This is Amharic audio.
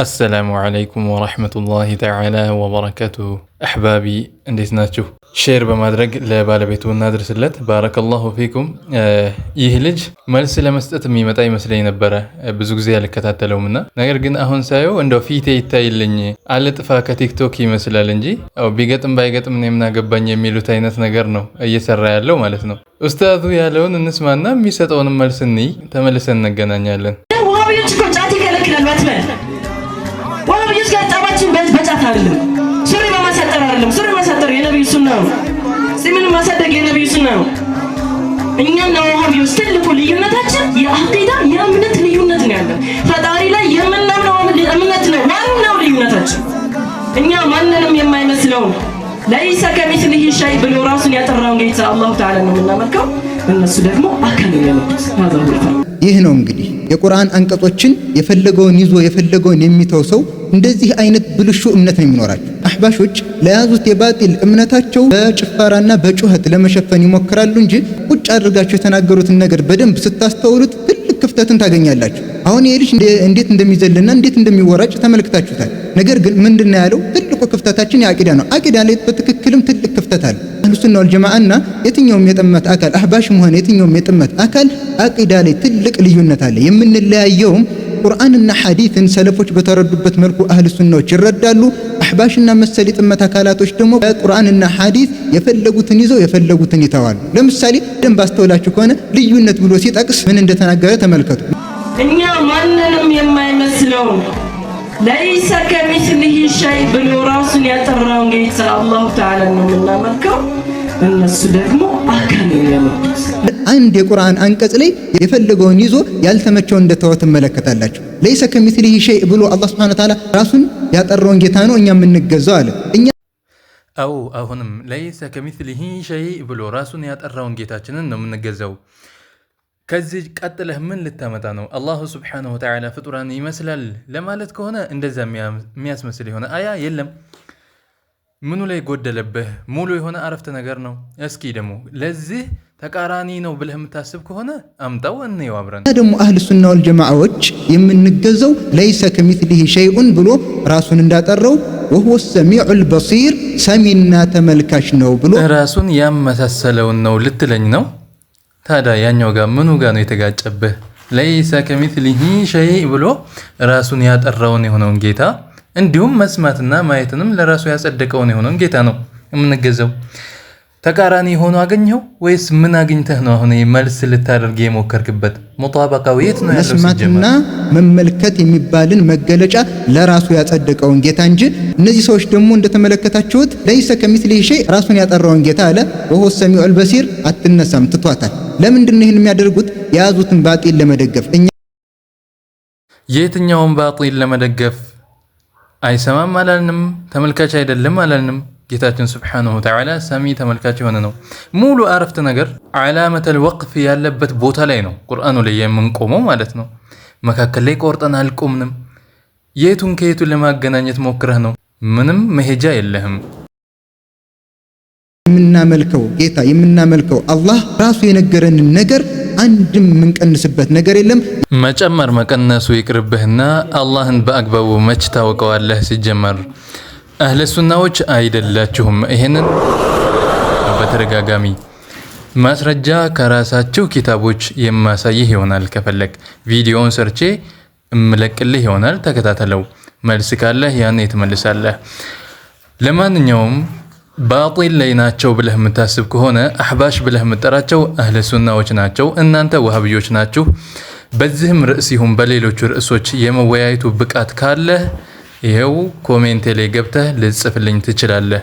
السلام عليكم ورحمة الله تعالى وبركاته أحبابي انديت ناتشو شير بمادرق لبالبيتو النادر سلت بارك الله فيكم يهلج مالس لمستت ميمتاي مسلي نبره بزوج زي الكتاتلو منا نغير جن اهون سايو اندو فيتي يتايلني على طفا تيك توك يمثلال እንጂ او ቢገጥም ባይገጥም እኔም ናገባኝ የሚሉት አይነት ነገር ነው እየሰራ ያለው ማለት ነው። ኡስታዙ ያለውን እንስማና የሚሰጠውን መልስኒ ተመልሰን እንገናኛለን። ወሃቢዎች ጫት ይከለክላሉ አትበል። ወሃቢዎች ጋር ጣባችን በጫት አይደለም፣ ሱሪ በማሳጠር አይደለም። ሱሪ ማሳጠር የነብዩ ሱና ነው። ሲምን ማሳደግ የነብዩ ሱና ነው። እኛና ወሃቢዎች ትልቁ ልዩነታችን የአቂዳ የእምነት ልዩነት ነው ያለው። ፈጣሪ ላይ የምናምነው እምነት ነው ዋናው ልዩነታችን። እኛ ማንንም የማይመስለው ለይሰ ከሚስሊሂ ሸይ ብሎ ራሱን ያጠራውን ጌታ አላሁ ተዓላ ነው የምናመልከው። እነሱ ደግሞ አካል ያለበት ማዘውልታ ይህ ነው እንግዲህ የቁርአን አንቀጾችን የፈለገውን ይዞ የፈለገውን የሚተው ሰው እንደዚህ አይነት ብልሹ እምነት ነው የሚኖራቸው። አህባሾች ለያዙት የባጢል እምነታቸው በጭፈራና በጩኸት ለመሸፈን ይሞክራሉ እንጂ ቁጭ አድርጋቸው የተናገሩትን ነገር በደንብ ስታስተውሉት ትልቅ ክፍተትን ታገኛላችሁ። አሁን ይሄ ልጅ እንዴት እንደሚዘልና እንዴት እንደሚወራጭ ተመልክታችሁታል። ነገር ግን ምንድነው ያለው? ትልቁ ክፍተታችን የአቂዳ ነው። አቂዳ ላይ በትክክልም ትልቅ ክፍተት አለ። አህሉ ሱና ወል ጀማዓና የትኛውም የጥመት አካል አህባሽም ሆነ የትኛውም የጥመት አካል አቂዳ ላይ ትልቅ ልዩነት አለ። የምንለያየውም ቁርአንና ሐዲስን ሰለፎች በተረዱበት መልኩ አህሉ ሱናዎች ይረዳሉ። አህባሽና መሰል የጥመት አካላቶች ደግሞ ቁርአንና ሐዲስ የፈለጉትን ይዘው የፈለጉትን ይተዋሉ። ለምሳሌ ደንብ አስተውላችሁ ከሆነ ልዩነት ብሎ ሲጠቅስ ምን እንደተናገረ ተመልከቱ። እኛ ማንንም የማይመስለው ለይሰ ከሚስሊሂ ሸይ ብሎ ራሱን ያጠራውን ጌታ አላሁ ተዓላ ነው የምናመልከው። እነሱ ደግሞ አካል ያመልኩት አንድ የቁርአን አንቀጽ ላይ የፈለገውን ይዞ ያልተመቸውን እንደተወ ትመለከታላችሁ። ለይሰ ከሚስሊሂ ሸይ ብሎ አላህ ሱብሓነሁ ወተዓላ ራሱን ያጠራውን ጌታ ነው እኛ የምንገዛው አለ። አሁንም ለይሰ ከሚስሊሂ ሸይ ብሎ ራሱን ያጠራውን ጌታችንን ነው የምንገዛው። ከዚህ ቀጥለህ ምን ልታመጣ ነው? አላሁ ሱብሓነሁ ወተዓላ ፍጡራን ይመስላል ለማለት ከሆነ እንደዛ የሚያስመስል የሆነ አያ የለም። ምኑ ላይ ጎደለብህ? ሙሉ የሆነ አረፍተ ነገር ነው። እስኪ ደግሞ ለዚህ ተቃራኒ ነው ብለህ የምታስብ ከሆነ አምጣው እንየው አብረን። ደግሞ አህሉ ሱና ወል ጀማዓዎች የምንገዛው ለይሰ ከሚስሊሂ ሸይኡን ብሎ ራሱን እንዳጠራው ወሁወ ሰሚዑል በሲር ሰሚና ተመልካች ነው ብሎ ራሱን ያመሳሰለውን ነው ልትለኝ ነው? ታዲያ ያኛው ጋር ምኑ ጋር ነው የተጋጨብህ? ለይሰ ከሚስሊሂ ሸይ ብሎ ራሱን ያጠራውን የሆነውን ጌታ እንዲሁም መስማትና ማየትንም ለራሱ ያጸደቀውን የሆነውን ጌታ ነው የምንገዛው። ተቃራኒ ሆኖ አገኘው ወይስ ምን አግኝተህ ነው አሁን መልስ ልታደርግ የሞከርክበት? ሙጣበቃው የት ነው ያለው? መስማትና መመልከት የሚባልን መገለጫ ለራሱ ያጸደቀውን ጌታ እንጂ እነዚህ ሰዎች ደግሞ እንደተመለከታችሁት ለይሰ ከሚስሊሂ ሸይ ራሱን ያጠራውን ጌታ አለ። ወሆ ሰሚዑል በሲር አትነሳም ትቷታል። ለምንድን ነው ይህን የሚያደርጉት? የያዙትን ባጢል ለመደገፍ። እኛ የትኛውን ባጢል ለመደገፍ? አይሰማም አላልንም፣ ተመልካች አይደለም አላልንም። ጌታችን ሱብሓነሁ ወተዓላ ሰሚ ተመልካች የሆነ ነው። ሙሉ አረፍተ ነገር ዓላመተል ወቅፍ ያለበት ቦታ ላይ ነው ቁርአኑ ላይ የምንቆመው ማለት ነው። መካከል ላይ ቆርጠን አልቆምንም። የቱን ከየቱ ለማገናኘት ሞክረህ ነው? ምንም መሄጃ የለህም። የምናመልከው ጌታ የምናመልከው አላህ ራሱ የነገረንን ነገር አንድም የምንቀንስበት ነገር የለም። መጨመር መቀነሱ ይቅርብህና አላህን በአግባቡ መች ታውቀዋለህ? ሲጀመር አህለ ሱናዎች አይደላችሁም። ይሄንን በተደጋጋሚ ማስረጃ ከራሳችሁ ኪታቦች የማሳይህ ይሆናል። ከፈለክ ቪዲዮውን ሰርቼ እምለቅልህ ይሆናል። ተከታተለው። መልስ ካለህ ያኔ ትመልሳለህ። ለማንኛውም ባጢል ላይ ናቸው ብለህ የምታስብ ከሆነ አህባሽ ብለህ የምጠራቸው አህለ ሱናዎች ናቸው። እናንተ ወሃቢዮች ናችሁ። በዚህም ርዕስ ይሁን በሌሎቹ ርዕሶች የመወያየቱ ብቃት ካለህ ይሄው ኮሜንት ላይ ገብተህ ልጽፍልኝ ትችላለህ።